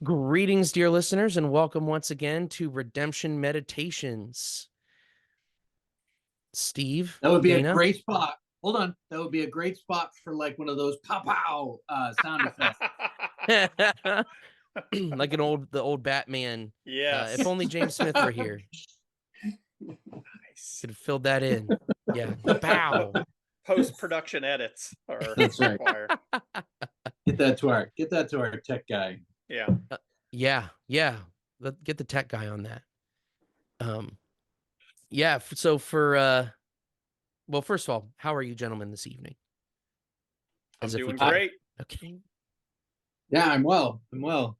Greetings, dear listeners, and welcome once again to Redemption Meditations. Steve, That would be a Dana. great spot. Hold on. That would be a great spot for like one of those pow pow sound effects. Like the old Batman. Yes. If only James Smith were here, Nice. could have filled that in. Yeah. Bow. Post-production edits are That's right. required. Get that to our tech guy. Yeah. Yeah. Get the tech guy on that. Yeah. So well, first of all, how are you gentlemen this evening? I'm doing great. Okay. Yeah, I'm well. I'm well.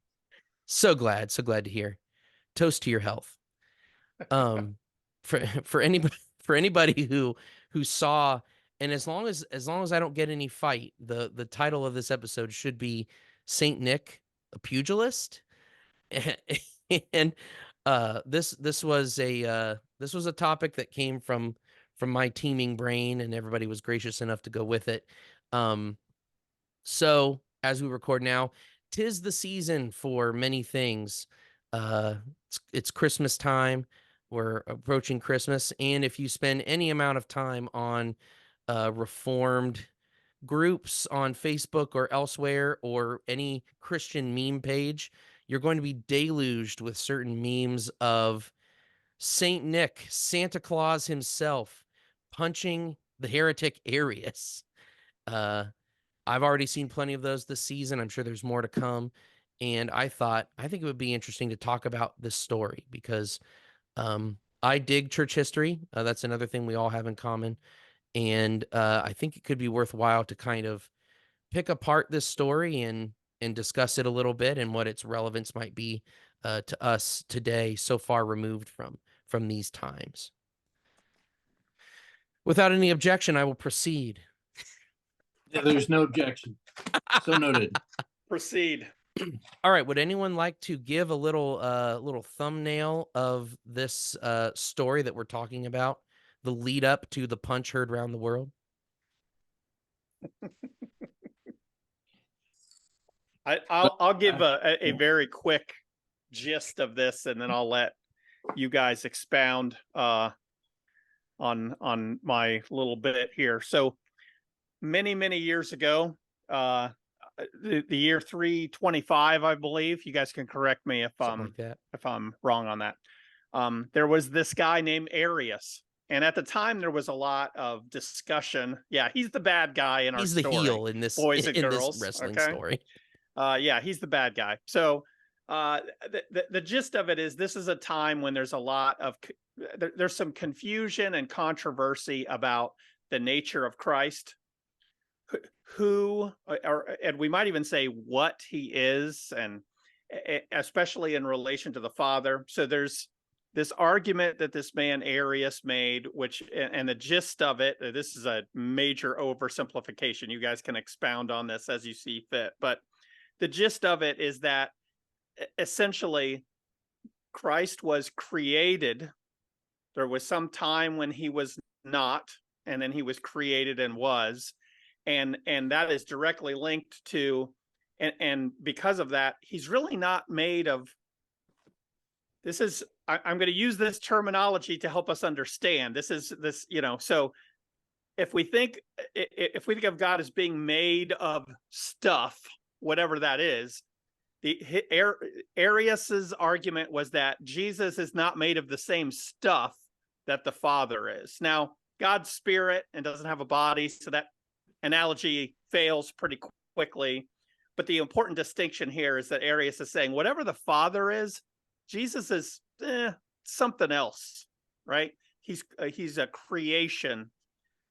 So glad to hear. Toast to your health. For anybody who saw, and as long as I don't get any fight, the title of this episode should be Saint Nick, a pugilist. And this was a topic that came from my teaming brain, and everybody was gracious enough to go with it. So as we record now, 'tis the season for many things. It's Christmas time. We're approaching Christmas, and if you spend any amount of time on Reformed groups on Facebook or elsewhere, or any Christian meme page, you're going to be deluged with certain memes of Saint Nick, Santa Claus himself, punching the heretic Arius. I've already seen plenty of those this season. I'm sure there's more to come. And I think it would be interesting to talk about this story because I dig church history. That's another thing we all have in common. And I think it could be worthwhile to kind of pick apart this story and discuss it a little bit and what its relevance might be to us today, so far removed from these times. Without any objection, I will proceed. Yeah, there's no objection. So noted. Proceed. All right. Would anyone like to give a little thumbnail of this story that we're talking about, the lead up to the punch heard around the world? I'll give a very quick gist of this, and then I'll let you guys expound on my little bit here. So many years ago, the year 325, I believe. You guys can correct me if I'm wrong on that. There was this guy named Arius, and at the time there was a lot of discussion. Yeah, he's the bad guy in our story. He's the heel in this boys and girls this wrestling story. Yeah, he's the bad guy. So the gist of it is, this is a time when there's a lot of there's some confusion and controversy about the nature of Christ, and we might even say what he is, and especially in relation to the Father. So there's this argument that this man Arius made, and the gist of it, this is a major oversimplification. You guys can expound on this as you see fit, but the gist of it is that essentially Christ was created. There was some time when he was not, and then he was created and was. And that is directly linked to, and because of that, he's really not made of, I'm going to use this terminology to help us understand. So if we think of God as being made of stuff, whatever that is, Arius's argument was that Jesus is not made of the same stuff that the Father is. Now, God's spirit and doesn't have a body, so that analogy fails pretty quickly. But the important distinction here is that Arius is saying whatever the Father is, Jesus is something else, right? He's a creation.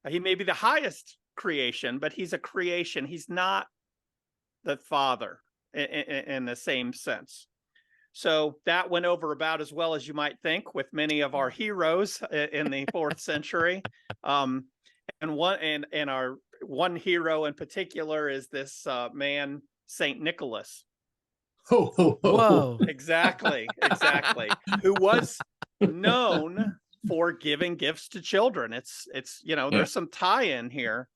He may be the highest creation, but he's a creation. He's not the Father in the same sense. So that went over about as well as you might think with many of our heroes in the 4th century. And our one hero in particular is this man, Saint Nicholas. Whoa. Exactly. Who was known for giving gifts to children. It's there's some tie-in here.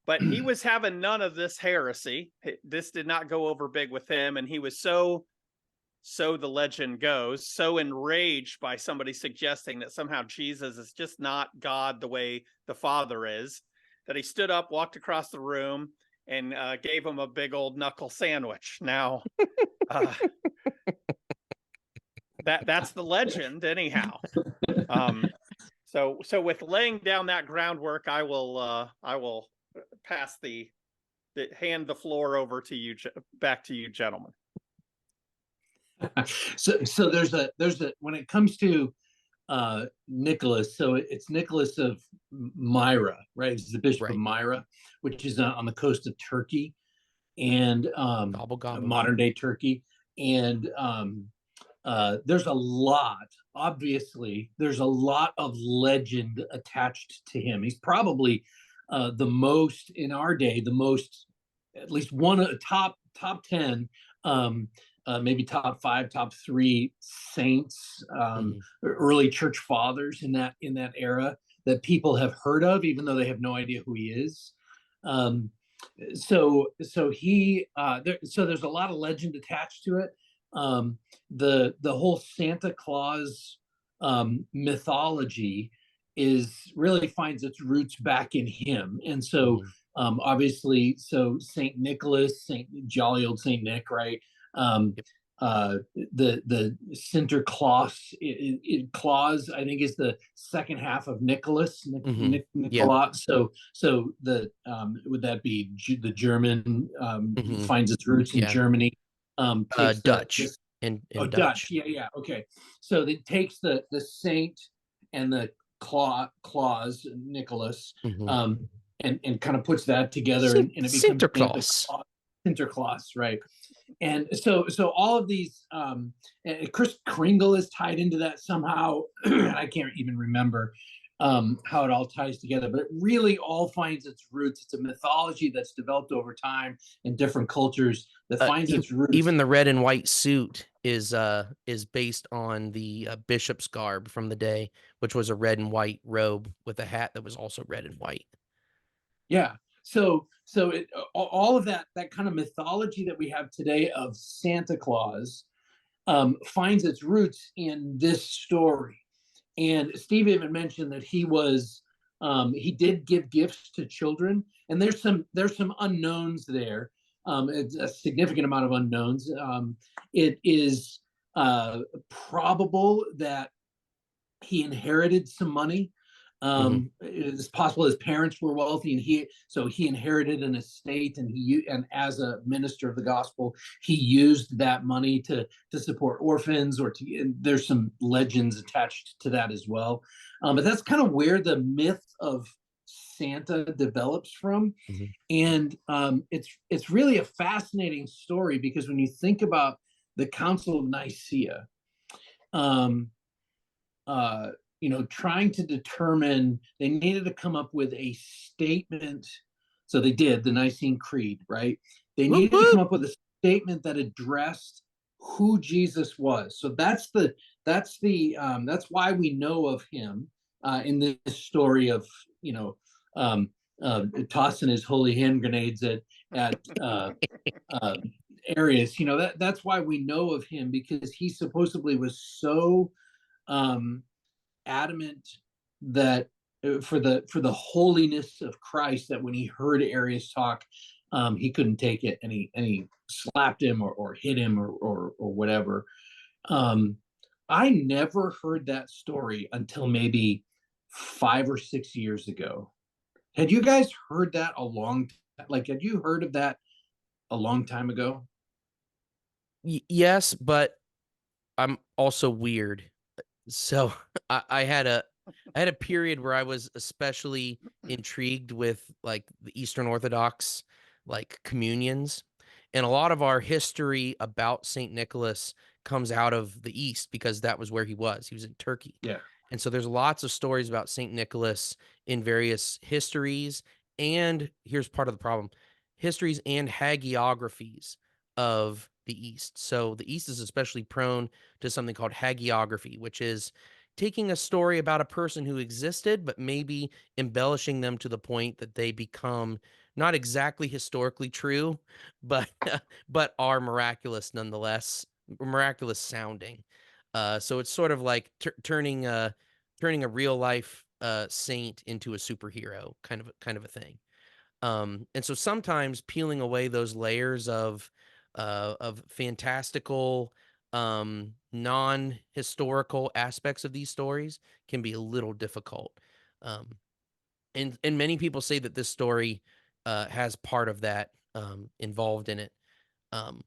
But he was having none of this heresy. This did not go over big with him, and he was so so the legend goes, so enraged by somebody suggesting that somehow Jesus is just not God the way the Father is, that he stood up, walked across the room, and gave him a big old knuckle sandwich. Now, that's the legend, anyhow. So with laying down that groundwork, I will pass hand the floor over to you, back to you, gentlemen. So there's a when it comes to Nicholas, so it's Nicholas of Myra, right? He's the Bishop of Myra, which is on the coast of Turkey, and Gobble, gobble. modern day Turkey. And there's a lot, obviously, there's a lot of legend attached to him. He's probably the most in our day, the most, at least one of the top 10, maybe top 5, top 3 saints, early church fathers in that era that people have heard of, even though they have no idea who he is. So there's a lot of legend attached to it. The whole Santa Claus mythology really finds its roots back in him, and so obviously, so Saint Nicholas, jolly old Saint Nick, right? The Sinterklaas, Claus, I think, is the second half of Nicholas, Nicolas. So the would that be the German, finds its roots in Germany, Dutch and Dutch. Yeah. Okay. So it takes the saint and the clause, Nicholas, and kind of puts that together, and it becomes Sinterklaas, right? And so all of these, Kris Kringle is tied into that somehow. I can't even remember how it all ties together, but it really all finds its roots. It's a mythology that's developed over time in different cultures that finds its roots. Even the red and white suit is based on the bishop's garb from the day, which was a red and white robe with a hat that was also red and white. Yeah. So all of that kind of mythology that we have today of Santa Claus finds its roots in this story. And Steve even mentioned that he did give gifts to children, and there's some unknowns there. It's a significant amount of unknowns. It is probable that he inherited some money. It's possible his parents were wealthy, and he inherited an estate, and as a minister of the gospel, he used that money to support orphans, and there's some legends attached to that as well. But that's kind of where the myth of Santa develops from. And it's really a fascinating story, because when you think about the Council of Nicea, trying to determine, they needed to come up with a statement. So they did the Nicene Creed, right? They needed to come up with a statement that addressed who Jesus was. So that's why we know of him in this story of tossing his holy hand grenades at Arius. That's why we know of him, because he supposedly was so adamant that for the holiness of Christ, that when he heard Arius talk, he couldn't take it, and he slapped him or hit him or whatever. I never heard that story until maybe 5 or 6 years ago. Had you guys heard that had you heard of that a long time ago? Yes, but I'm also weird. So I had a period where I was especially intrigued with like the Eastern Orthodox like communions, and a lot of our history about Saint Nicholas comes out of the East, because that was where he was. He was in Turkey. Yeah. And so there's lots of stories about Saint Nicholas in various histories, and here's part of the problem: histories and hagiographies of the East. So the East is especially prone to something called hagiography, which is taking a story about a person who existed, but maybe embellishing them to the point that they become not exactly historically true, but but are miraculous nonetheless. miraculous sounding. So it's sort of like turning a real life saint into a superhero, kind of a thing. And so sometimes peeling away those layers of fantastical, non-historical aspects of these stories can be a little difficult. Um, and many people say that this story has part of that involved in it. Um,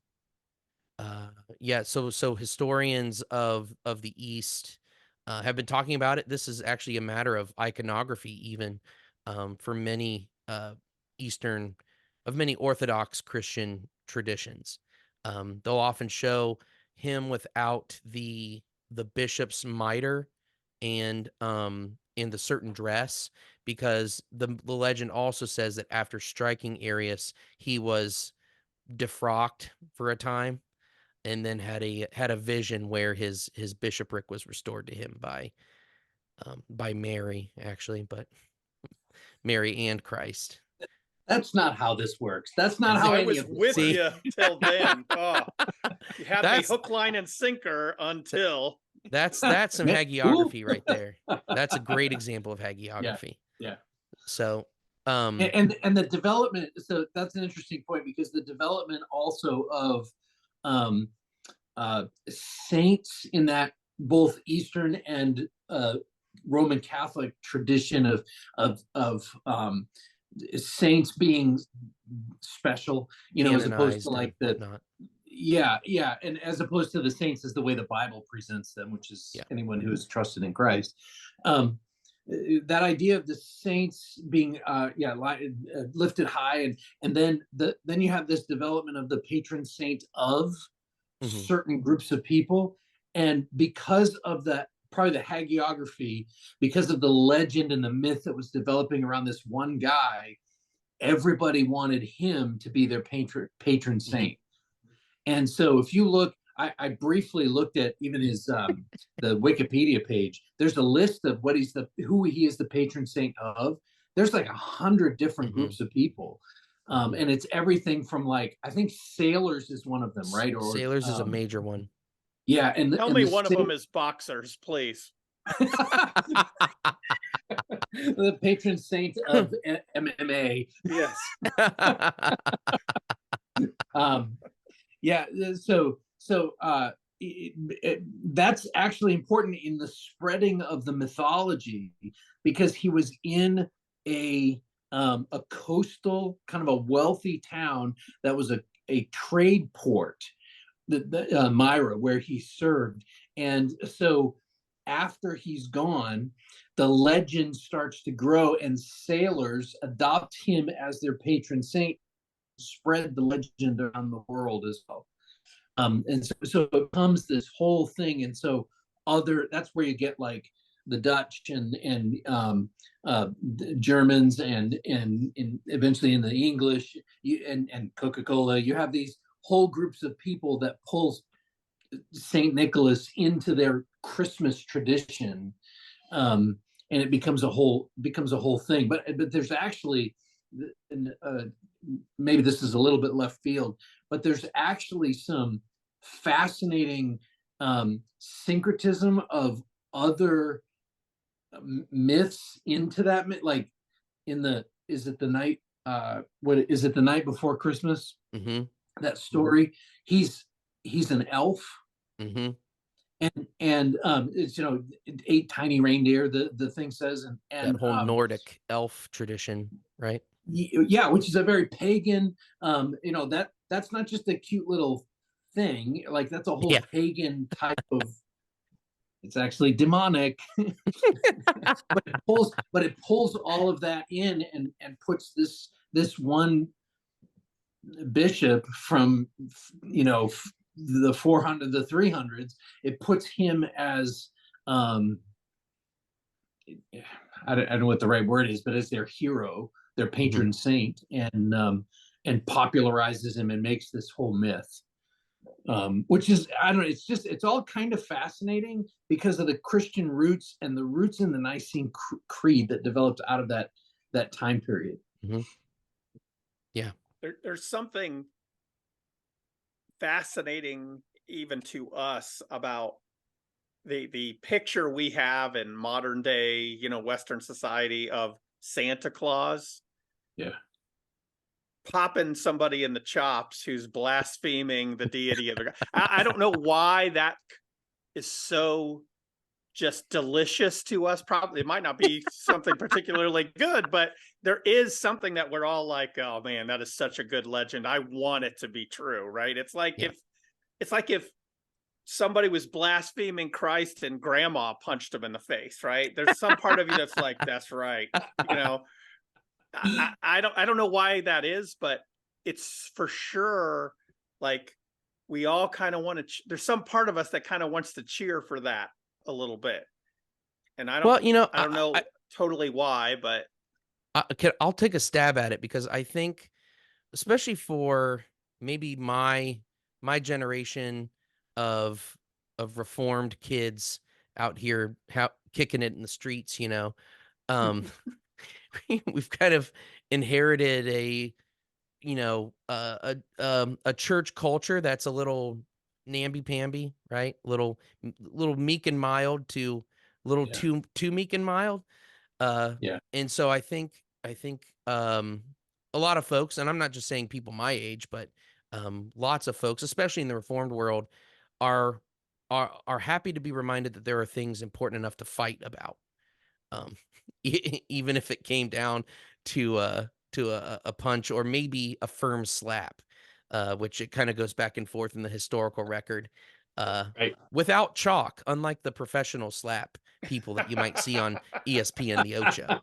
yeah, so historians of the East have been talking about it. This is actually a matter of iconography, even for many Eastern, of many Orthodox Christian traditions. They'll often show him without the bishop's mitre and the certain dress, because the legend also says that after striking Arius, he was defrocked for a time, and then had a vision where his bishopric was restored to him by Mary, actually, but Mary and Christ. That's not how this works. That's not how I any was of this with works. you till then. Oh, you had me That's hook, line, and sinker until. that's some Ooh. hagiography right there. That's a great example of Yeah, hagiography. yeah. So And the development, so that's an interesting point, because the development also of um saints in that both Eastern and Roman Catholic tradition of saints being special, as opposed to canonized like and whatnot. yeah, and as opposed to the saints as the way the Bible presents them, which is Yeah. anyone who has trusted in Christ. Um, that idea of the saints being lifted high, and then you have this development of the patron saint of Mhm. certain groups of people, and because of that, probably the hagiography, because of the legend and the myth that was developing around this one guy, everybody wanted him to be their patron saint. And so if you look, I briefly looked at even his the Wikipedia page. There's a list of who he is the patron saint of. There's like 100 different groups of people. And it's everything from, like, I think sailors is one of them, right? Or Sailors is a major one. yeah, and Tell me one of them is boxers, please. the patron saint of MMA. Yes. Yeah, that's actually important in the spreading of the mythology, because he was in a coastal, kind of a wealthy town that was a trade port, the Myra, where he served. And so after he's gone, the legend starts to grow, and sailors adopt him as their patron saint, spread the legend around the world as well. And so it becomes this whole thing. And so that's where you get like the Dutch and the Germans and eventually in the English, and Coca-Cola. You have these whole groups of people that pull Saint Nicholas into their Christmas tradition, and it becomes a whole thing. But there's actually, maybe this is a little bit left field, but there's actually some fascinating syncretism of other myths into that, like in the is it the night before Christmas, that story. He's an elf, and it's 8 tiny reindeer, the thing says, and that whole Nordic elf tradition, right? Yeah, which is a very pagan, that's not just a cute little thing, like that's a whole pagan type of, it's actually demonic. but it pulls all of that in, and puts this one bishop from the 300s. It puts him as I don't know what the right word is, but as their hero, their patron saint, and popularizes him and makes this whole myth, which is, I don't know, it's all kind of fascinating because of the Christian roots and the roots in the Nicene Creed that developed out of that time period. Yeah, there's something fascinating even to us about the picture we have in modern day, you know, Western society of Santa Claus. Yeah. Popping somebody in the chops who's blaspheming the deity of the. I don't know why that is so just delicious to us. Probably it might not be something particularly good, but there is something that we're all like, oh man, that is such a good legend. I want it to be true, right? It's like if somebody was blaspheming Christ and grandma punched him in the face, right? There's some part of you that's like, that's right. You know, I don't know why that is, but it's for sure like we all kind of want to there's some part of us that kind of wants to cheer for that a little bit. And Well, you know, I don't know totally why, but I'll take a stab at it, because I think, especially for maybe my generation of reformed kids out here kicking it in the streets, you know, um, we've kind of inherited a, you know, a church culture that's a little namby-pamby, right? Little meek and mild to little Yeah. too meek and mild. Yeah. And so I think a lot of folks, and I'm not just saying people my age, but lots of folks, especially in the reformed world, are are happy to be reminded that there are things important enough to fight about. Um, even if it came down to a punch, or maybe a firm slap, which it kind of goes back and forth in the historical record, Right. without chalk, unlike the professional slap people that you might see on ESPN, the Ocho.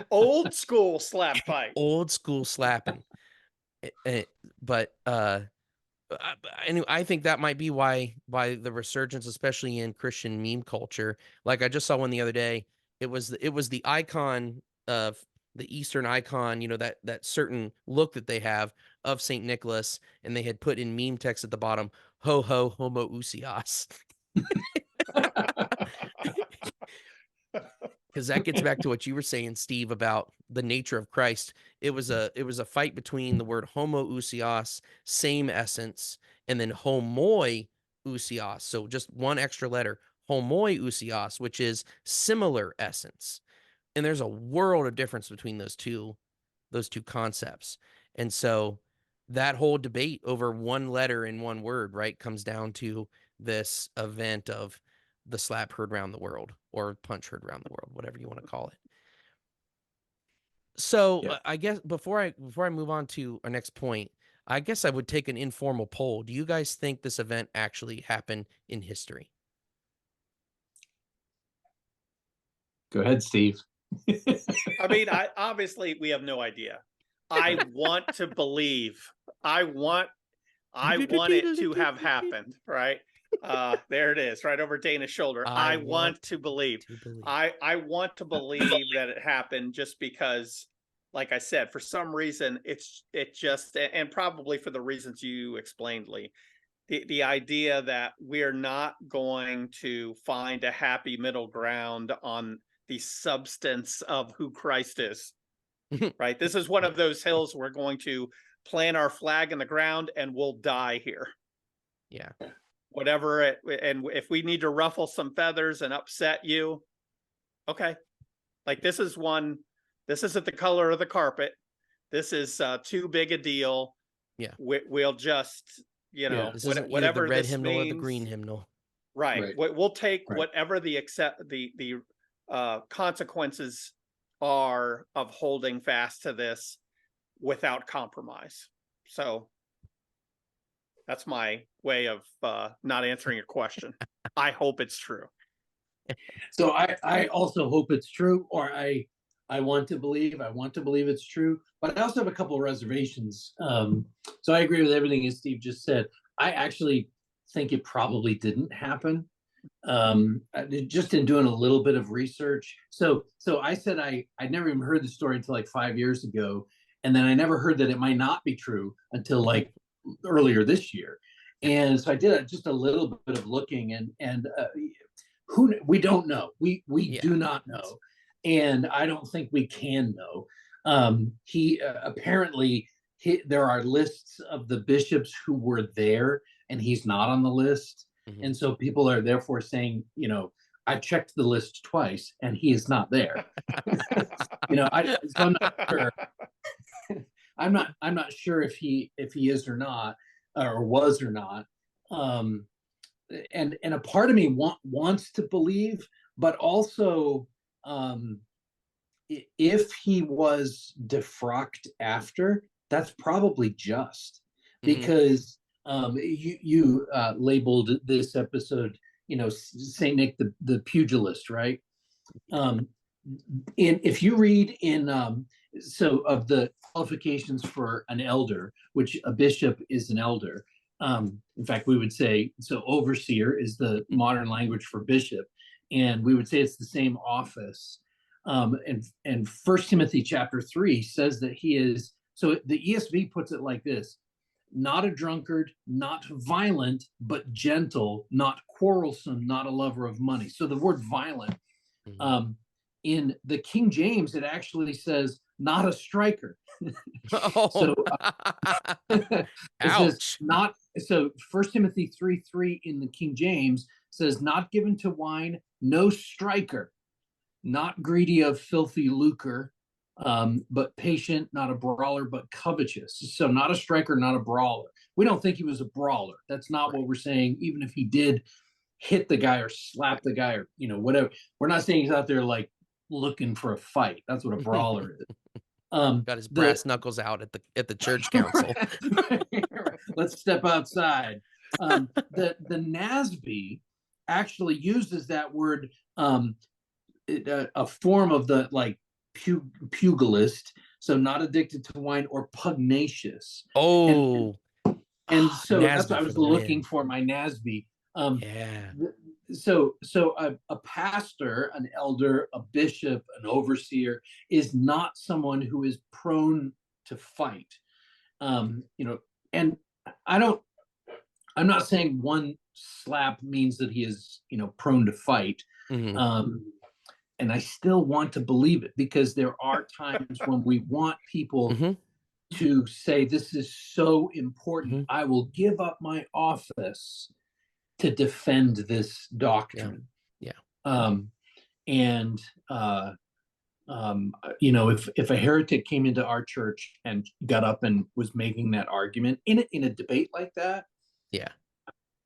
old school slap fight. Old school slapping. But anyway, I think that might be why the resurgence, especially in Christian meme culture. Like, I just saw one the other day. It was the icon of the Eastern icon, you know, that certain look that they have of Saint Nicholas, and they had put in meme text at the bottom, "Ho ho homoousios," because that gets back to what you were saying, Steve, about the nature of Christ. It was a fight between the word homoousios, same essence, and then homoiousios, so just one extra letter, homoiousios, which is similar essence. And there's a world of difference between those two concepts. And so that whole debate over one letter in one word, right, comes down to this event of the slap heard around the world, or punch heard around the world, whatever you want to call it. So Yeah. I guess before I move on to our next point, I guess I would take an informal poll. Do you guys think this event actually happened in history? Go ahead, Steve. I mean, obviously we have no idea. I want to believe. I want it to have happened, right? There it is, right over Dana's shoulder. I want to believe. I want to believe that it happened, just because, like I said, for some reason it just, and probably for the reasons you explained, Lee, the idea that we're not going to find a happy middle ground on the substance of who Christ is. Right? This is one of those hills we're going to plant our flag in the ground and we'll die here. Yeah. Whatever it, and if we need to ruffle some feathers and upset you, okay. Like, this isn't the color of the carpet. This is too big a deal. Yeah. We'll just, you know, This isn't whatever either the red this hymnal means, or the green hymnal. Right. We'll take Right. whatever the consequences are of holding fast to this without compromise. So that's my way of not answering your question. I hope it's true. So I also hope it's true, or I want to believe it's true, but I also have a couple of reservations. So I agree with everything that Steve just said. I actually think it probably didn't happen. Just in doing a little bit of research. So I said I never even heard the story until like 5 years ago, and then I never heard that it might not be true until like earlier this year. And so I did just a little bit of looking, and we don't know. We do not know, and I don't think we can know. He apparently there are lists of the bishops who were there, and he's not on the list. Mhm. And so people are therefore saying, I've checked the list twice and he is not there. So I'm not sure. I'm not sure if he is or not, or was or not. And a part of me wants to believe, but also, if he was defrocked after, that's probably just because you labeled this episode, Saint Nick the Pugilist, right? If you read in so of the qualifications for an elder, which a bishop is an elder. In fact, we would say so. Overseer is the modern language for bishop, and we would say it's the same office. And First Timothy chapter 3 says that he is. So the ESV puts it like this: not a drunkard, not violent, but gentle, not quarrelsome, not a lover of money. So the word violent. In the King James, it actually says not a striker. So it says Ouch. not. So First Timothy 3:3 in the King James says not given to wine, no striker, not greedy of filthy lucre, but patient, not a brawler, but covetous. So not a striker, not a brawler. We don't think he was a brawler. That's not what we're saying. Even if he did hit the guy or slap the guy or whatever, we're not saying he's out there like looking for a fight. That's what a brawler is. Got his brass knuckles out at the church council. Let's step outside. The NASB actually uses that word, a form of the like pugilist, so not addicted to wine, or pugnacious. Oh, and so that's what I NASB for was the looking win. for, my NASB. Yeah. So a pastor, an elder, a bishop, an overseer is not someone who is prone to fight. And I'm not saying one slap means that he is, prone to fight. And I still want to believe it, because there are times when we want people to say, this is so important, I will give up my office to defend this doctrine. And if a heretic came into our church and got up and was making that argument in a debate like that,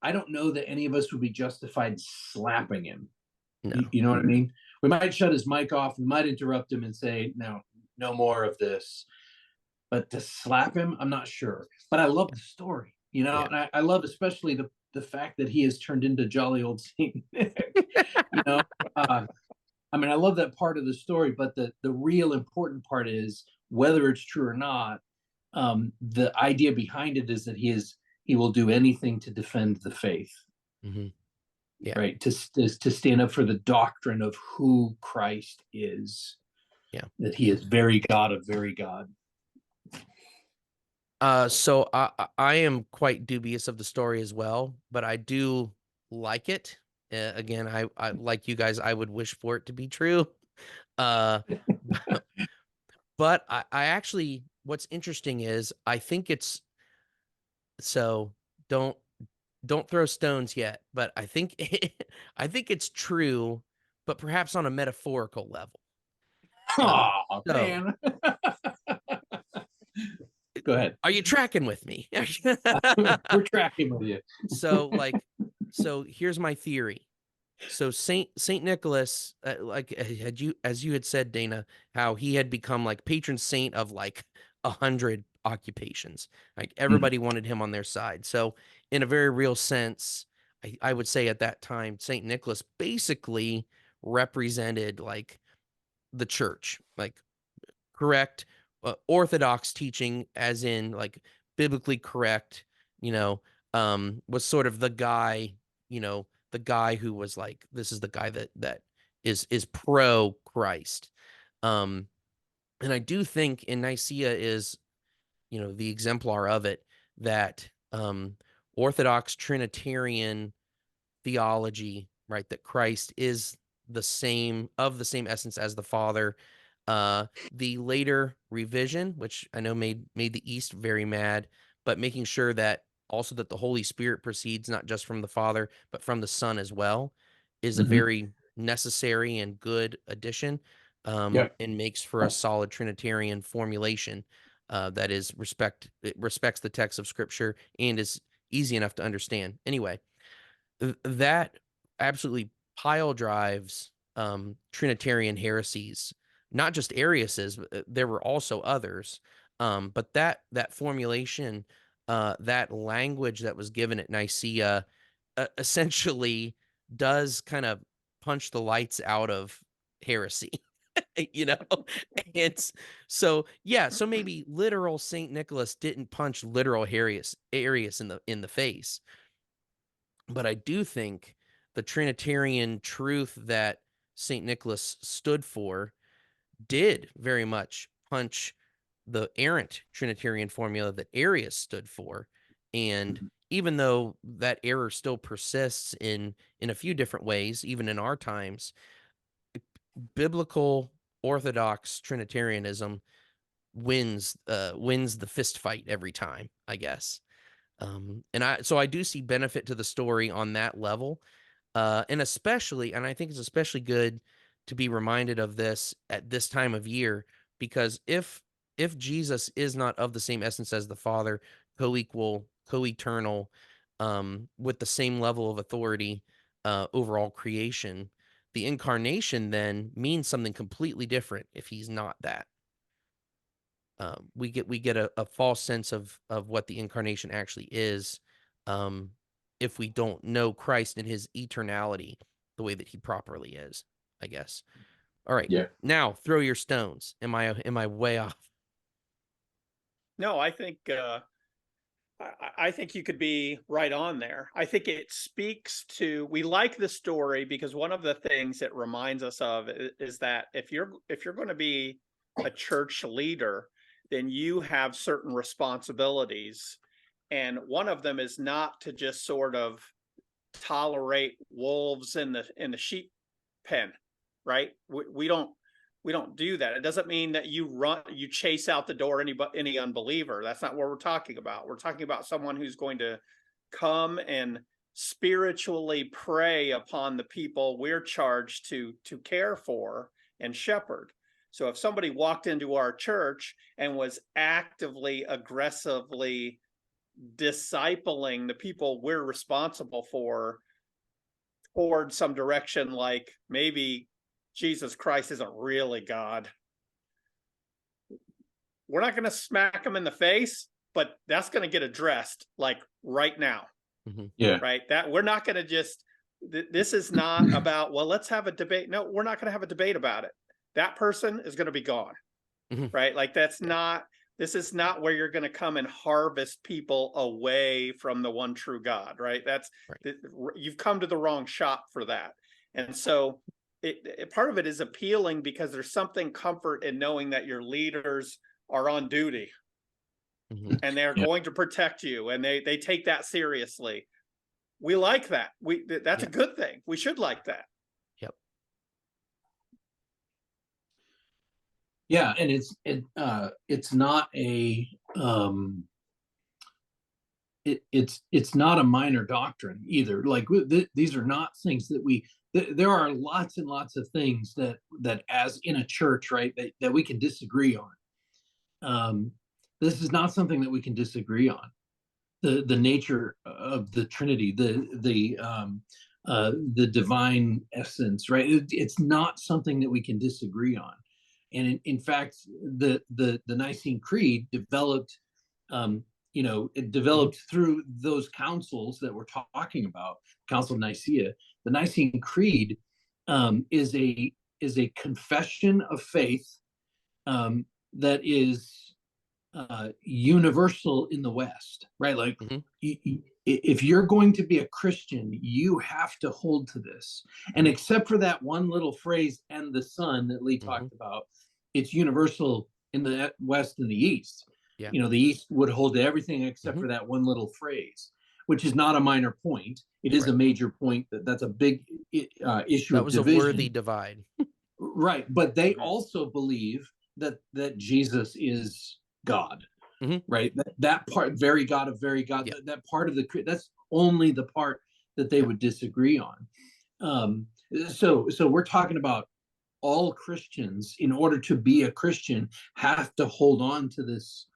I don't know that any of us would be justified slapping him. No. You know what I mean? We might shut his mic off, we might interrupt him and say, no more of this. But to slap him, I'm not sure. But I love the story, and I love especially the fact that he has turned into jolly old Saint Nick. I love that part of the story, but the real important part is, whether it's true or not, the idea behind it is that he will do anything to defend the faith. Right, to stand up for the doctrine of who Christ is. That he is very God of very God. So I am quite dubious of the story as well, but I do like it. Again, I like you guys, I would wish for it to be true. But I actually, what's interesting is I think it's, so don't throw stones yet, but I think I think it's true, but perhaps on a metaphorical level. Oh, man. Go ahead. Are you tracking with me? We're tracking with you. So here's my theory. So Saint Nicholas, as you had said, Dana, how he had become like patron saint of like 100 occupations. Like everybody wanted him on their side. So in a very real sense, I would say at that time, Saint Nicholas basically represented like the church, like correct, orthodox teaching, as in like biblically correct, was sort of the guy, the guy who was like, this is the guy that is pro Christ. And I do think in Nicaea is, the exemplar of it, that Orthodox Trinitarian theology, right, that Christ is the same essence as the Father. The later revision, which I know made the East very mad, but making sure that also that the Holy Spirit proceeds not just from the Father, but from the Son as well, is a Mhm. very necessary and good addition, Yeah. and makes for a solid Trinitarian formulation that it respects the text of Scripture and is easy enough to understand. Anyway, that absolutely pile drives Trinitarian heresies, not just Arius's, but there were also others. But that formulation, that language that was given at Nicaea, essentially does kind of punch the lights out of heresy, you know. And so yeah, so maybe literal Saint Nicholas didn't punch literal Arius in the face, but I do think the Trinitarian truth that St. Nicholas stood for did very much punch the errant Trinitarian formula that Arius stood for. And Mhm. even though that error still persists in a few different ways, even in our times, biblical Orthodox Trinitarianism wins the fist fight every time, I guess. And I do see benefit to the story on that level. And especially, and I think it's especially good to be reminded of this at this time of year, because if Jesus is not of the same essence as the Father, co-equal, co-eternal, with the same level of authority over all creation, the incarnation then means something completely different if he's not that. We get a false sense of what the incarnation actually is, um, if we don't know Christ in his eternality the way that he properly is, I guess. All right, Yeah. now throw your stones. Am I way off? No, I think I think you could be right on there. I think it speaks to, we like the story because one of the things it reminds us of is that if you're going to be a church leader, then you have certain responsibilities, and one of them is not to just sort of tolerate wolves in the sheep pen, right? We don't do that. It doesn't mean that you chase out the door any unbeliever. That's not what we're talking about. We're talking about someone who's going to come and spiritually prey upon the people we're charged to care for and shepherd. So if somebody walked into our church and was actively, aggressively discipling the people we're responsible for toward some direction, like maybe Jesus Christ isn't really God, we're not going to smack them in the face, but that's going to get addressed like right now. Yeah. Right? That we're not going to just, this is not about, well, let's have a debate. No, we're not going to have a debate about it. That person is going to be gone. Mhm. Right? Like that's not, this is not where you're going to come and harvest people away from the one true God, right? Right. You've come to the wrong shop for that. And so part of it is appealing because there's something comfort in knowing that your leaders are on duty and they're Yeah. going to protect you, and they take that seriously. We like that. That's a Yeah. good thing. We should like that. Yep. Yeah, and it's not a it's not a minor doctrine either. Like these are not things that there are lots and lots of things that as in a church, right, that we can disagree on. This is not something that we can disagree on. The nature of the Trinity, the divine essence, right? It's not something that we can disagree on. And in fact, the Nicene Creed developed, it developed through those councils that we're talking about, Council of Nicea. The Nicene Creed is a confession of faith that is universal in the West, right? Like, Mhm. if you're going to be a Christian, you have to hold to this. And except for that one little phrase, "and the Son," that Lee Mhm. talked about, it's universal in the West and the East. Yeah. The East would hold to everything except Mhm. for that one little phrase, which is not a minor point. It is a Right. major point. That's a big issue That of was a worthy division. divide. Right, but they Mhm. also believe that Jesus is God. right? That part, very God of very God, that part of the creed, that's only the part that they would disagree on. So we're talking about all Christians, in order to be a Christian, have to hold on to this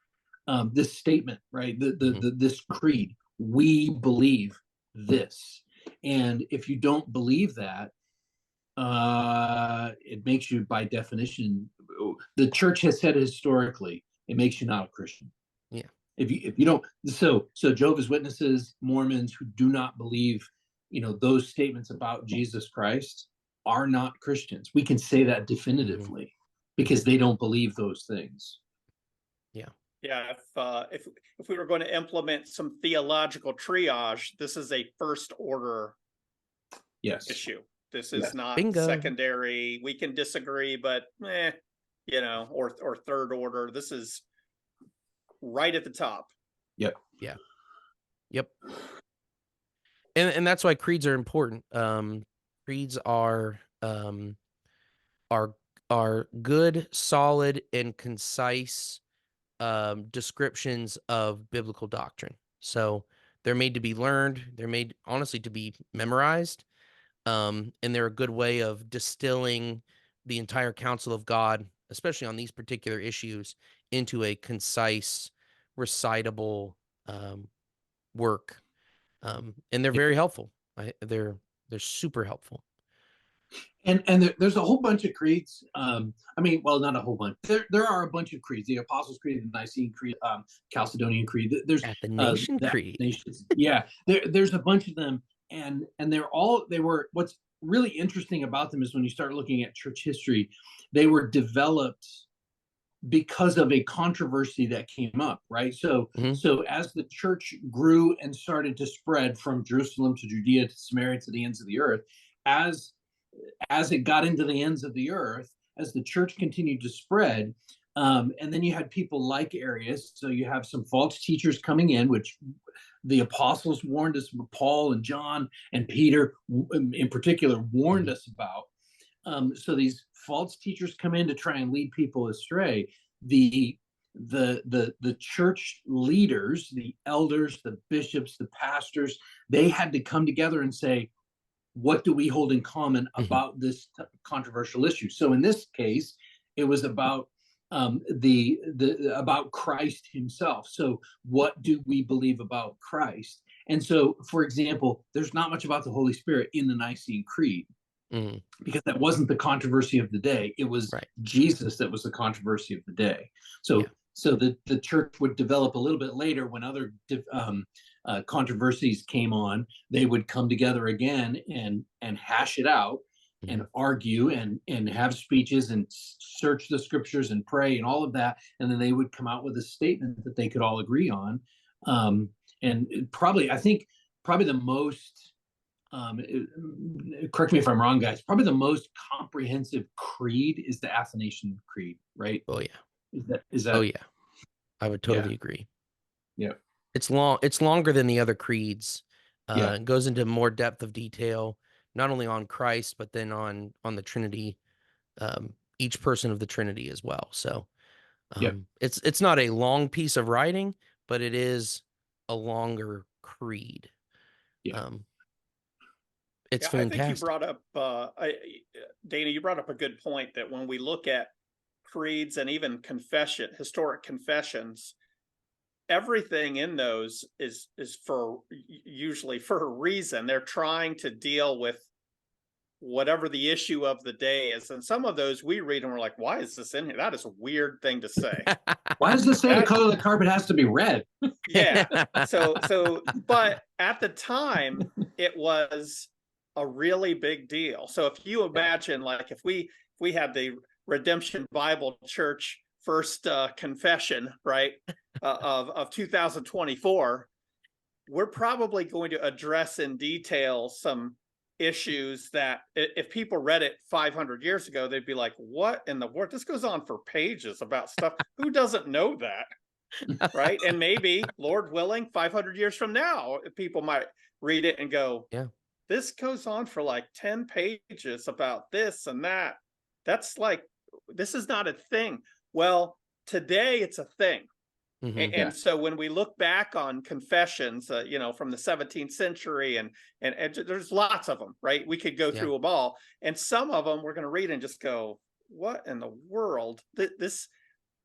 this statement, right? This creed. We believe this, and if you don't believe that, it makes you, by definition, the church has said historically, it makes you not a Christian. Yeah. If you don't, so Jehovah's Witnesses, Mormons who do not believe, those statements about Jesus Christ are not Christians. We can say that definitively because they don't believe those things. Yeah. Yeah, if we were going to implement some theological triage, this is a first order issue. This is not secondary. We can disagree, but or third order. This is right at the top. Yep. Yeah. Yep. And that's why creeds are important. Creeds are good, solid, and concise descriptions of biblical doctrine. So they're made to be learned. They're made, honestly, to be memorized. And they're a good way of distilling the entire counsel of God, especially on these particular issues, into a concise, recitable work. And they're very helpful. They're super helpful. And there's a whole bunch of creeds. Well, not a whole bunch. There are a bunch of creeds: the Apostles' Creed, the Nicene Creed, Chalcedonian Creed. There's Athanasian Creed. Yeah, there's a bunch of them, and they were. What's really interesting about them is when you start looking at church history, they were developed because of a controversy that came up, right? So as the church grew and started to spread from Jerusalem to Judea to Samaria to the ends of the earth, as it got into the ends of the earth, as the church continued to spread, and then you had people like Arius. So you have some false teachers coming in, which the apostles warned us, Paul and John and Peter in particular warned us about. So these false teachers come in to try and lead people astray. The church leaders, the elders, the bishops, the pastors, they had to come together and say, what do we hold in common about this controversial issue? So in this case, it was about about Christ himself. So what do we believe about Christ? And so, for example, there's not much about the Holy Spirit in the Nicene Creed because that wasn't the controversy of the day. It was Jesus that was the controversy of the day. So the church would develop a little bit later when other controversies came on. They would come together again and hash it out and argue and have speeches and search the scriptures and pray and all of that, and then they would come out with a statement that they could all agree on. And I think the most, correct me if I'm wrong, guys, probably the most comprehensive creed is the Athanasian Creed, right? Oh yeah. Is that? Oh yeah, I would totally agree. Yeah. It's longer than the other creeds. It goes into more depth of detail, not only on Christ, but then on the Trinity, each person of the Trinity as well. So it's not a long piece of writing, but it is a longer creed. It's fantastic. I think you brought up, Dana, you brought up a good point that when we look at creeds and even historic confessions, everything in those is usually for a reason. They're trying to deal with whatever the issue of the day is. And some of those we read and we're like, why is this in here? That is a weird thing to say. Why does it say the color of the carpet has to be red? Yeah. So, but at the time, it was a really big deal. So if you imagine, like, if we had the Redemption Bible Church first confession, right, of 2024, we're probably going to address in detail some issues that if people read it 500 years ago, they'd be like, what in the world? This goes on for pages about stuff. Who doesn't know that? Right. And maybe, Lord willing, 500 years from now, people might read it and go, this goes on for like 10 pages about this and that. That's like, this is not a thing. Well, today it's a thing. Mhm. Yeah. And so when we look back on confessions, from the 17th century, and there's lots of them, right? We could go Yeah. through them all, and some of them we're going to read and just go, "What in the world?" This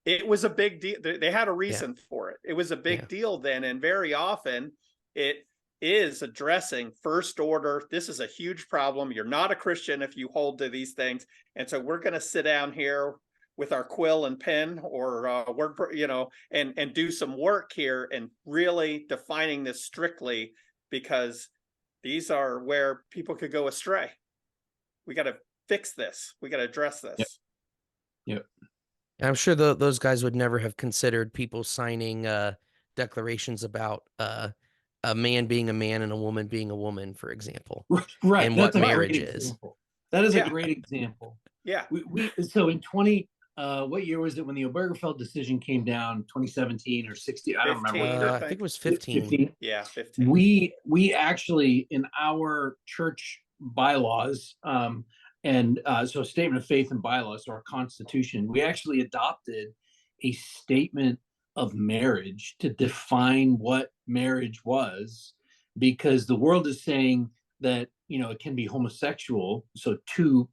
It was a big deal. They had a Yeah. reason for it. It was a Yeah. big deal then, and very often it is addressing first order. This is a huge problem. You're not a Christian if you hold to these things, and so we're going to sit down here with our quill and pen or word, and do some work here and really defining this strictly, because these are where people could go astray. We got to fix this. We got to address Yep. this. Yep. I'm sure those guys would never have considered people signing declarations about a man being a man and a woman being a woman, for example, Right. and what That's a great marriage is. example. That is a Yeah. great example. Yeah. So in 20, what year was it when the Obergefell decision came down? 2017 or 60? I don't remember. 15, I think it was 15. 15. Yeah, 15. We actually, in our church bylaws, so statement of faith and bylaws, so our constitution, we actually adopted a statement of marriage to define what marriage was, because the world is saying that it can be homosexual, so two,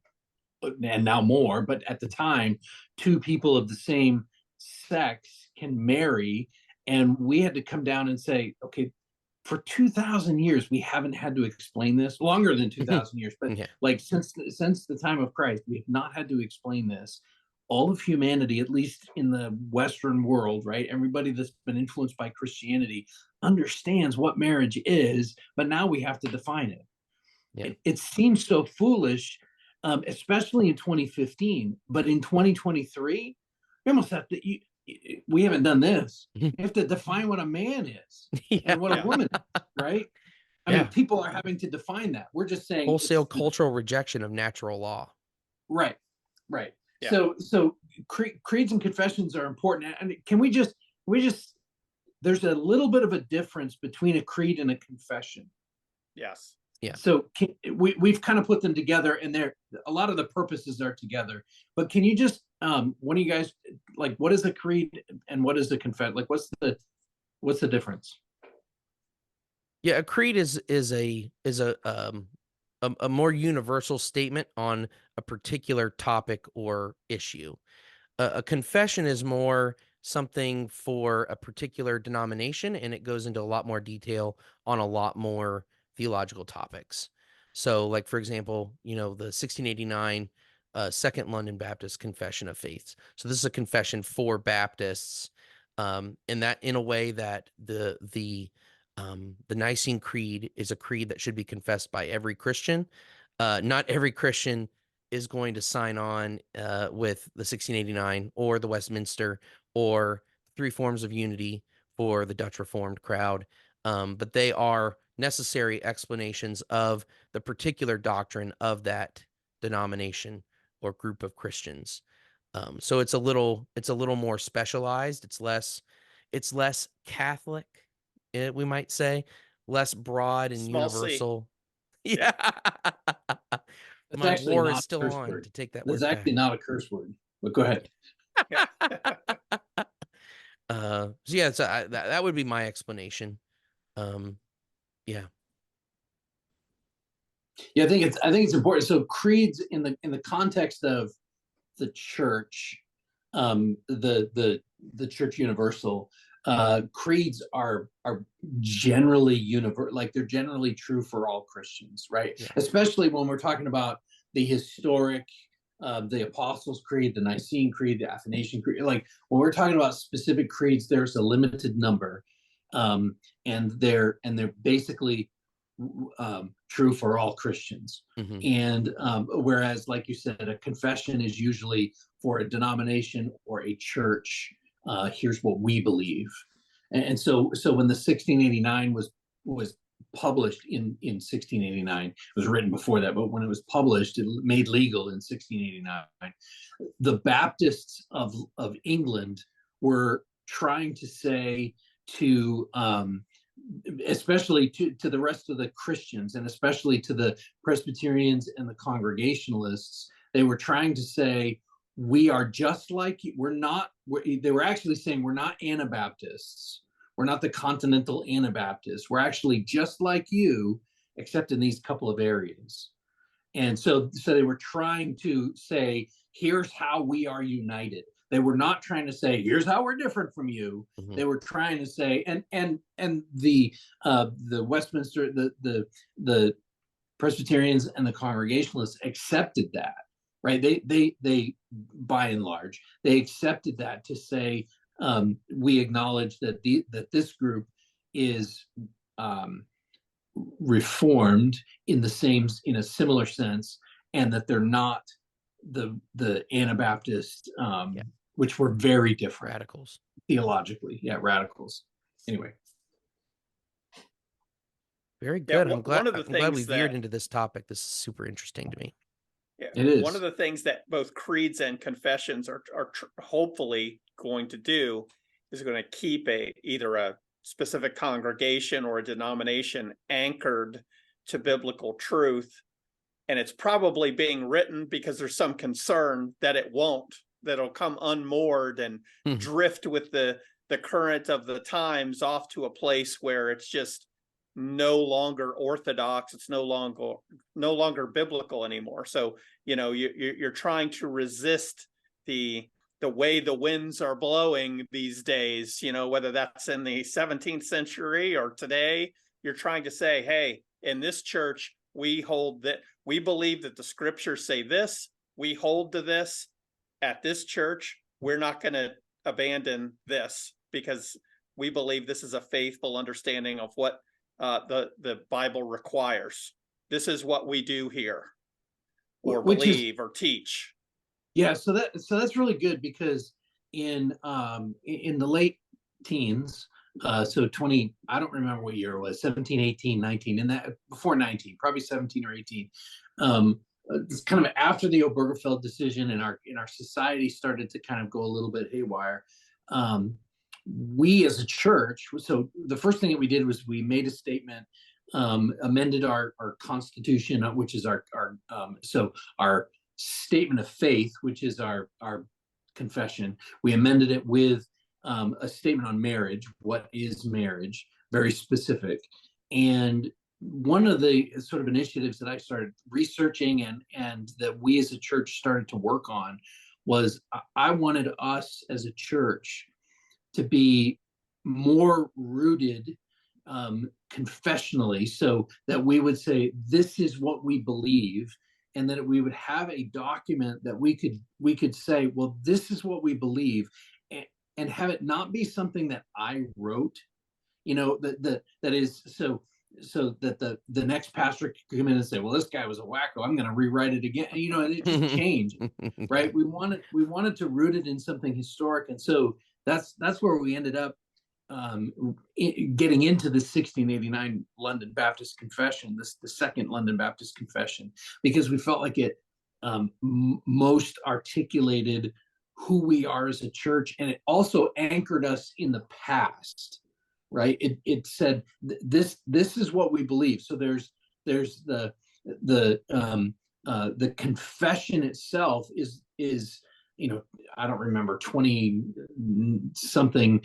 and now more, but at the time, two people of the same sex can marry. And we had to come down and say, okay, for 2,000 years we haven't had to explain this. Longer than 2,000 years, but Yeah. like since the time of Christ, we have not had to explain this. All of humanity, at least in the Western world, right, everybody that's been influenced by Christianity understands what marriage is, but now we have to define it. Yeah. It seems so foolish, especially in 2015, but in 2023 we almost have to, we haven't done this. You have to define what a man is and what a woman is, right? I mean, people are having to define that. We're just saying Wholesale cultural rejection of natural law. Right. Yeah. So creeds and confessions are important. And can we just there's a little bit of a difference between a creed and a confession. Yes. Yeah. So we've kind of put them together, and a lot of the purposes are together. But can you just one of you guys, like, what is a creed and what is a confession? Like, what's the difference? Yeah, a creed is a more universal statement on a particular topic or issue. A confession is more something for a particular denomination, and it goes into a lot more detail on a lot more theological topics. So, like, for example, the 1689 Second London Baptist Confession of Faith. So this is a confession for Baptists, in a way that the Nicene Creed is a creed that should be confessed by every Christian. Not every Christian is going to sign on with the 1689 or the Westminster or three forms of unity for the Dutch Reformed crowd, but they are necessary explanations of the particular doctrine of that denomination or group of Christians. So it's a little more specialized. It's less Catholic, we might say, less broad and Small c. universal. Yeah. That's My actually war not is a still curse on word. to take that That's word actually back. not a curse word. But go ahead. So yeah, that would be my explanation. Yeah. Yeah, I think it's important. So creeds in the context of the church, the church universal, creeds are generally universal, like they're generally true for all Christians, right? Yeah. Especially when we're talking about the historic, the Apostles' Creed, the Nicene Creed, the Athanasian Creed. Like when we're talking about specific creeds, there's a limited number, and they're basically true for all Christians. Mm-hmm. And whereas, like you said, a confession is usually for a denomination or a church. Here's what we believe. And so when the 1689 was published in 1689, it was written before that, but when it was published, it made legal in 1689. The Baptists of England were trying to say to especially to the rest of the Christians, and especially to the Presbyterians and the Congregationalists, they were trying to say, we are just like you. They were actually saying we're not Anabaptists. We're not the continental Anabaptists. We're actually just like you, except in these couple of areas. And so they were trying to say, here's how we are united. They were not trying to say, here's how we're different from you. Mhm. They were trying to say, and the Westminster, the Presbyterians and the Congregationalists accepted that, right? They by and large, they accepted that to say, we acknowledge that that this group is reformed in a similar sense, and that they're not the Anabaptist, Yeah. which were very different Radicals. theologically. Yeah, radicals. Anyway. Very Yeah, good. one of the I'm glad we things veered that into this topic. This is super interesting to me. yeah, It is. one of the things that both creeds and confessions are hopefully going to do is going to keep either a specific congregation or a denomination anchored to biblical truth. And it's probably being written because there's some concern that it won't, that it'll come unmoored and drift with the current of the times off to a place where it's just no longer orthodox. It's no longer biblical anymore. So, you're trying to resist the way the winds are blowing these days, whether that's in the 17th century or today. You're trying to say, hey, in this church, we believe that the scriptures say this, we hold to this. At this church, we're not going to abandon this because we believe this is a faithful understanding of what the Bible requires. This is what we do here, or believe, or teach. Yeah, so that's really good, because in the late teens, so 20, I don't remember what year it was, 17, 18, 19, and that before 19, probably 17 or 18. It's kind of after the Obergefell decision, and our society started to kind of go a little bit haywire. We as a church, so the first thing that we did was we made a statement, amended our constitution, which is our statement of faith, which is our confession. We amended it with a statement on marriage. What is marriage? Very specific. And one of the sort of initiatives that I started researching and that we as a church started to work on was, I wanted us as a church to be more rooted confessionally, so that we would say, this is what we believe, and that we would have a document that we could say, well, this is what we believe, and have it not be something that I wrote, that is so that the next pastor could come in and say, well, this guy was a wacko, I'm going to rewrite it again, and it just changed. Right? We wanted to root it in something historic, and so that's where we ended up getting into the 1689 London Baptist Confession, the second London Baptist Confession, because we felt like it most articulated who we are as a church, and it also anchored us in the past. Right? It said this is what we believe. So there's the confession itself is I don't remember, 20 something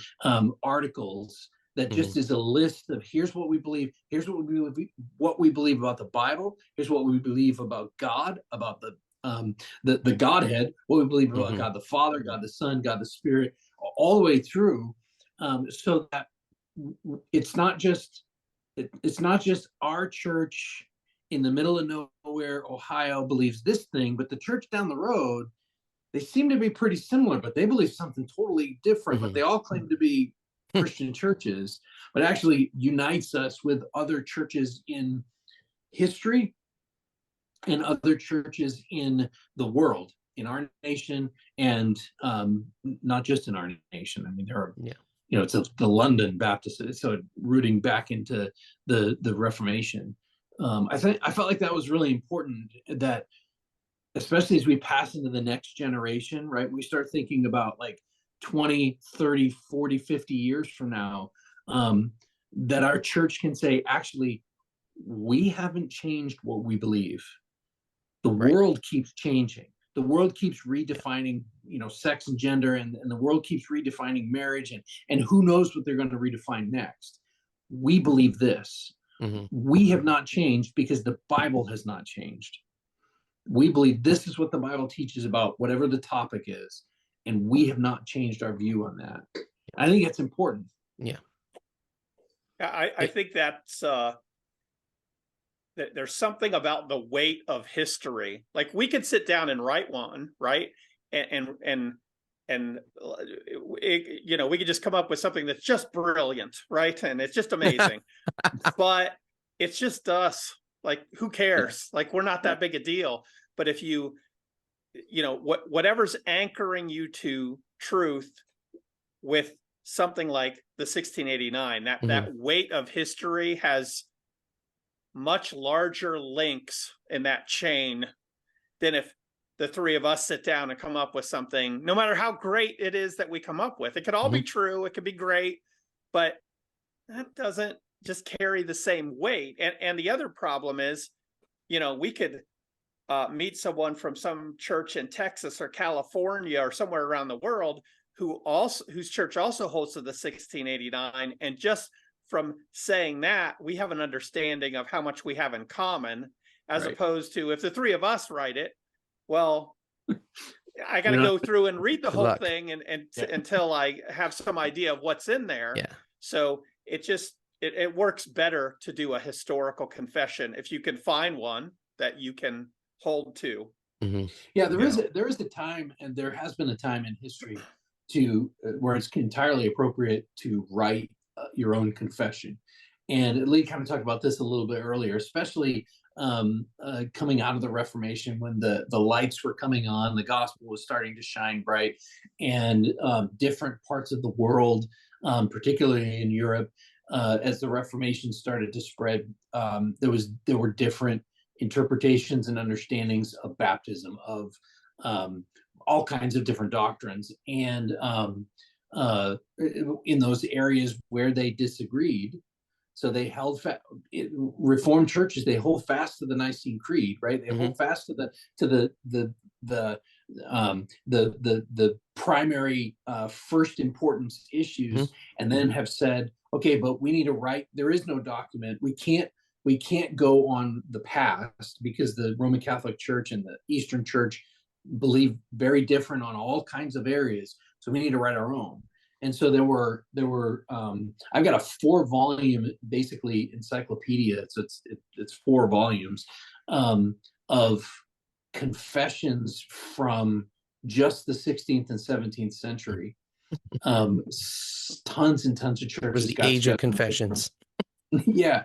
articles that just is a list of, here's what we believe, here's what we believe about the Bible, here's what we believe about God, about the Godhead, what we believe about God the Father, God the Son, God the Spirit, all the way through, so that it's not just our church in the middle of nowhere, Ohio, believes this thing, but the church down the road, they seem to be pretty similar, but they believe something totally different. But they all claim to be Christian churches, but actually unites us with other churches in history and other churches in the world, in our nation, and not just in our nation. I mean, there are, it's the London Baptist, so rooting back into the Reformation. I felt like that was really important, that especially as we pass into the next generation, right? We start thinking about like 20, 30, 40, 50 years from now, that our church can say, actually, we haven't changed what we believe. The world keeps changing. The world keeps redefining, sex and gender, and the world keeps redefining marriage, and who knows what they're going to redefine next. We believe this. Mm-hmm. We have not changed because the Bible has not changed. We believe this is what the Bible teaches about whatever the topic is, and we have not changed our view on that. I think it's important. Yeah. I think that's that there's something about the weight of history. Like, we could sit down and write one, right? And we could just come up with something that's just brilliant, right? And it's just amazing. But it's just us. Like, who cares? Like, we're not that big a deal. But if whatever's anchoring you to truth with something like the 1689, that weight of history has much larger links in that chain than if the three of us sit down and come up with something, no matter how great it is that we come up with. It could all be true, it could be great, but that doesn't just carry the same weight. And the other problem is, we could meet someone from some church in Texas or California or somewhere around the world whose church also holds to the 1689, and just from saying that, we have an understanding of how much we have in common, as opposed to if the three of us write it, well, I got to go through and read the whole thing until I have some idea of what's in there. Yeah. So it works better to do a historical confession if you can find one that you can hold to. Mm-hmm. Yeah, there is a time, and there has been a time in history where it's entirely appropriate to write your own confession. And Lee kind of talked about this a little bit earlier, especially coming out of the Reformation, when the lights were coming on, the gospel was starting to shine bright, and different parts of the world, particularly in Europe, as the Reformation started to spread, there were different interpretations and understandings of baptism, of all kinds of different doctrines. And in those areas where they disagreed, so they held fast. Reformed churches, they hold fast to the Nicene Creed, right? They hold fast to the primary first importance issues, and then have said, okay, but we need to write. There is no document. We can't go on the past, because the Roman Catholic Church and the Eastern Church believe very different on all kinds of areas. So we need to write our own. And so there were I've got a 4-volume basically encyclopedia. So it's 4 volumes of confessions from just the 16th and 17th century. Tons and tons of churches. The age of confessions. Yeah.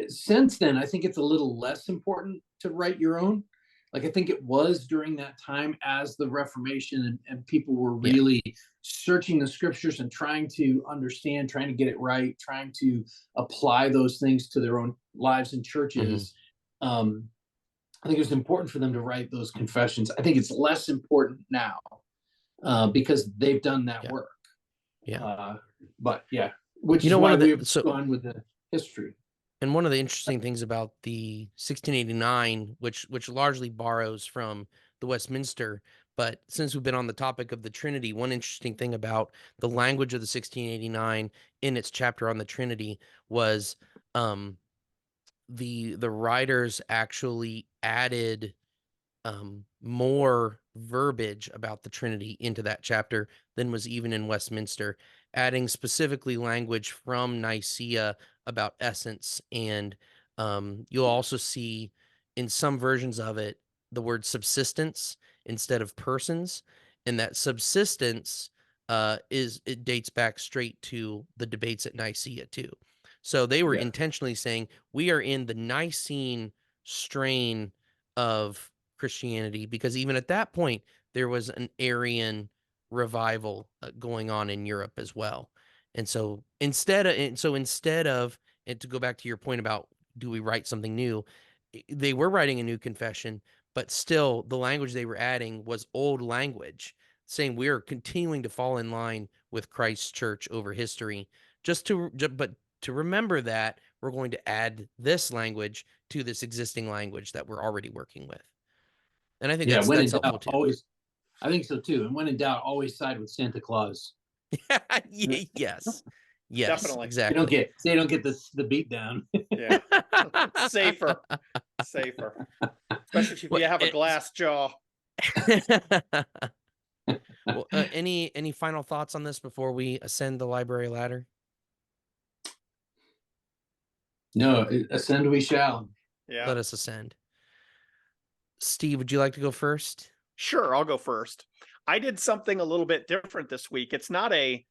Since then, I think it's a little less important to write your own. Like, I think it was during that time, as the Reformation and people were really searching the scriptures and trying to understand, trying to get it right, trying to apply those things to their own lives and churches. I think it was important for them to write those confessions. I think it's less important now because they've done that work. But yeah, which is why we've gone with the history. And one of the interesting things about the 1689, which largely borrows from the Westminster, but since we've been on the topic of the Trinity, one interesting thing about the language of the 1689 in its chapter on the Trinity was the writers actually added more verbiage about the Trinity into that chapter than was even in Westminster, adding specifically language from Nicaea about essence. And you'll also see in some versions of it the word subsistence instead of persons, and that subsistence it dates back straight to the debates at Nicaea too. So they were intentionally saying we are in the Nicene strain of Christianity, because even at that point there was an Arian revival going on in Europe as well. And so instead of, and to go back to your point about do we write something new, they were writing a new confession, but still the language they were adding was old language, saying we are continuing to fall in line with Christ's church over history. But to remember that we're going to add this language to this existing language that we're already working with. And I think Yeah, when in that's helpful doubt, too. always. I think so too. And when in doubt, always side with Santa Claus. Yes. Yes, Definitely. exactly. They don't get the beat down. Yeah. Safer. Especially if Well, you have a glass jaw. well, any final thoughts on this before we ascend the library ladder? No, ascend we shall. Yeah. Let us ascend. Steve, would you like to go first? Sure, I'll go first. I did something a little bit different this week. It's not a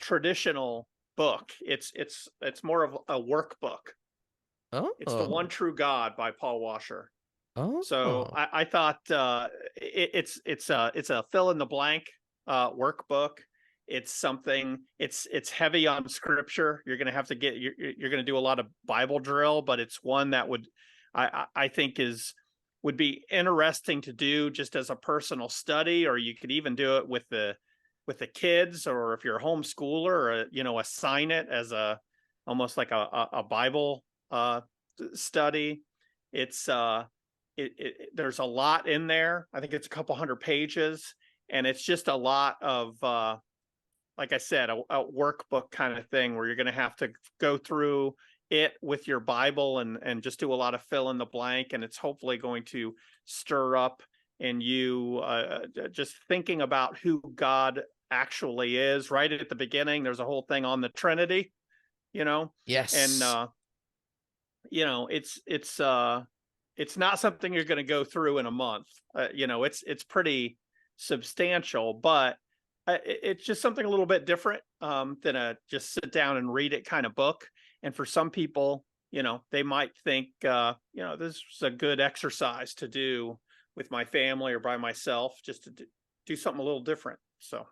traditional book. It's more of a workbook. It's The One Oh. True God by Paul Washer. So Oh. I thought it's a fill in the blank workbook. It's something. It's heavy on scripture. You're going to have to get. You're going to do a lot of Bible drill, but it's one that I think would be interesting to do just as a personal study, or you could even do it with the kids, or if you're a homeschooler, or assign it as almost like a Bible study. It's there's a lot in there. I think it's a couple hundred pages, and it's just a lot of like I said, a workbook kind of thing where you're going to have to go through it with your Bible and just do a lot of fill in the blank, and it's hopefully going to stir up in you just thinking about who God actually is. Right at the beginning, there's a whole thing on the Trinity, Yes. and it's not something you're going to go through in a month. It's pretty substantial, but it's just something a little bit different than a just sit down and read it kind of book. And for some people, they might think, this is a good exercise to do with my family or by myself, just to do something a little different. So.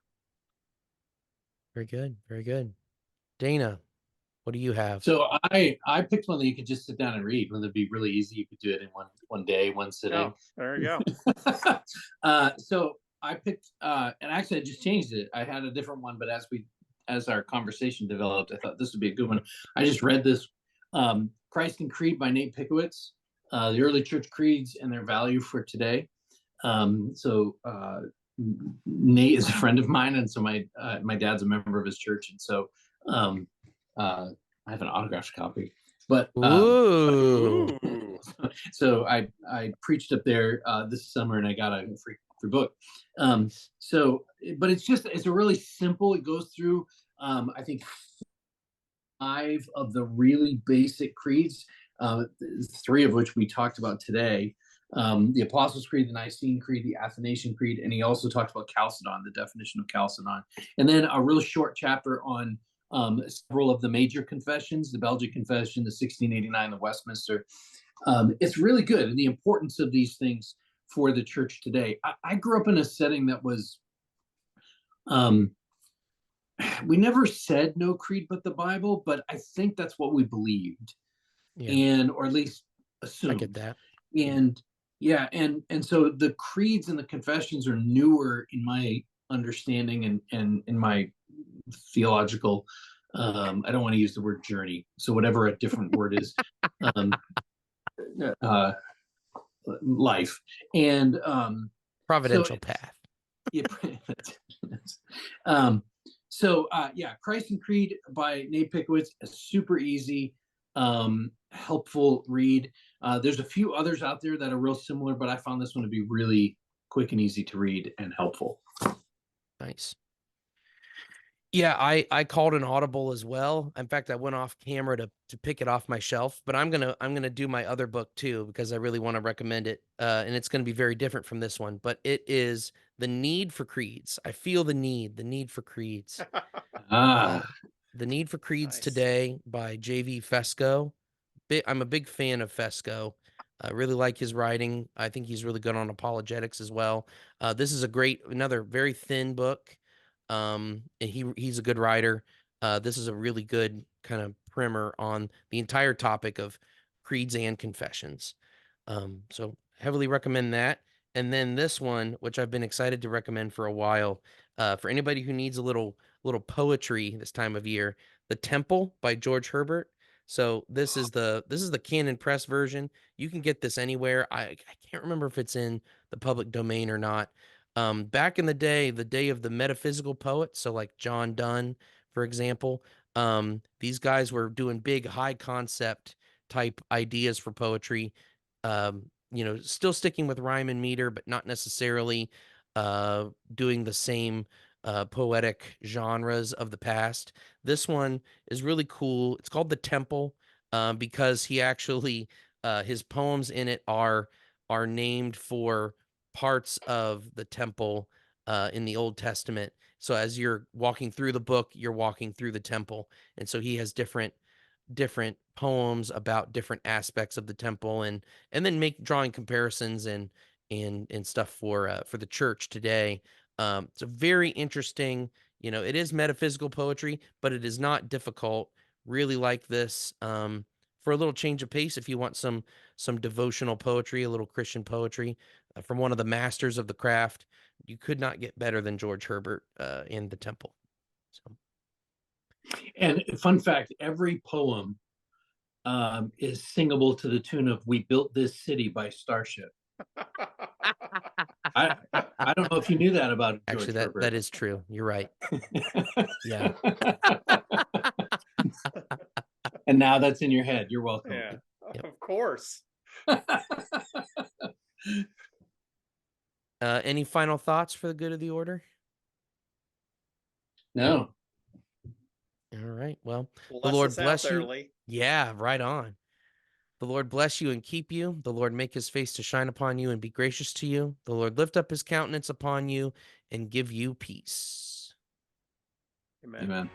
Very good. Very good. Dana, what do you have? So I picked one that you could just sit down and read. One that'd be really easy. You could do it in one day, one sitting. Oh, there you go. So I picked, and actually I just changed it. I had a different one, but as our conversation developed, I thought this would be a good one. I just read this, Christ and Creed by Nate Pickowitz, the early church creeds and their value for today. Nate is a friend of mine, and so my dad's a member of his church, and so I have an autographed copy. But Ooh. so I preached up there this summer, and I got a free book. But it's a really simple. It goes through I think 5 of the really basic creeds, 3 of which we talked about today. The Apostles' Creed, the Nicene Creed, the Athanasian Creed, and he also talked about Chalcedon, the definition of Chalcedon, and then a real short chapter on several of the major confessions, the Belgic Confession, the 1689, the Westminster. It's really good, and the importance of these things for the church today. I grew up in a setting that was, we never said no creed but the Bible, but I think that's what we believed, or at least assumed. I get that. And yeah, and so the creeds and the confessions are newer in my understanding and in my theological, I don't want to use the word journey, so whatever a different word is, life, and Providential path. Yeah. Christ and Creed by Nate Pickowitz, a super easy, helpful read. There's a few others out there that are real similar, but I found this one to be really quick and easy to read and helpful. Nice. Yeah, I called an audible as well. In fact, I went off camera to pick it off my shelf, but I'm gonna do my other book too, because I really want to recommend it. And it's gonna be very different from this one, but it is The Need for Creeds. I feel the need for creeds. The Need for Creeds Nice. Today by J.V. Fesco. I'm a big fan of Fesco. I really like his writing. I think he's really good on apologetics as well. This is another very thin book. And he's a good writer. This is a really good kind of primer on the entire topic of creeds and confessions. So heavily recommend that. And then this one, which I've been excited to recommend for a while, for anybody who needs a little poetry this time of year, The Temple by George Herbert. So this is the Canon Press version. You can get this anywhere. I can't remember if it's in the public domain or not. Back in the day of the metaphysical poets, so like John Donne, for example, these guys were doing big high concept type ideas for poetry. Still sticking with rhyme and meter, but not necessarily doing the same poetic genres of the past. This one is really cool. It's called The Temple because he actually his poems in it are named for parts of the temple in the Old Testament. So as you're walking through the book, you're walking through the temple, and so he has different poems about different aspects of the temple, and then drawing comparisons and stuff for the church today. It's a very interesting, it is metaphysical poetry, but it is not difficult. Really like this for a little change of pace. If you want some devotional poetry, a little Christian poetry from one of the masters of the craft, you could not get better than George Herbert in The Temple. So. And fun fact, every poem is singable to the tune of "We Built This City" by Starship. I don't know if you knew that about George Actually, Herbert. that is true. You're right. Yeah. And now that's in your head. You're welcome. Yeah, Yep. of course. Any final thoughts for the good of the order? No. All right. Well, Bless the Lord us out bless there, you. Lee. Yeah, right on. The Lord bless you and keep you. The Lord make his face to shine upon you and be gracious to you. The Lord lift up his countenance upon you and give you peace. Amen. Amen.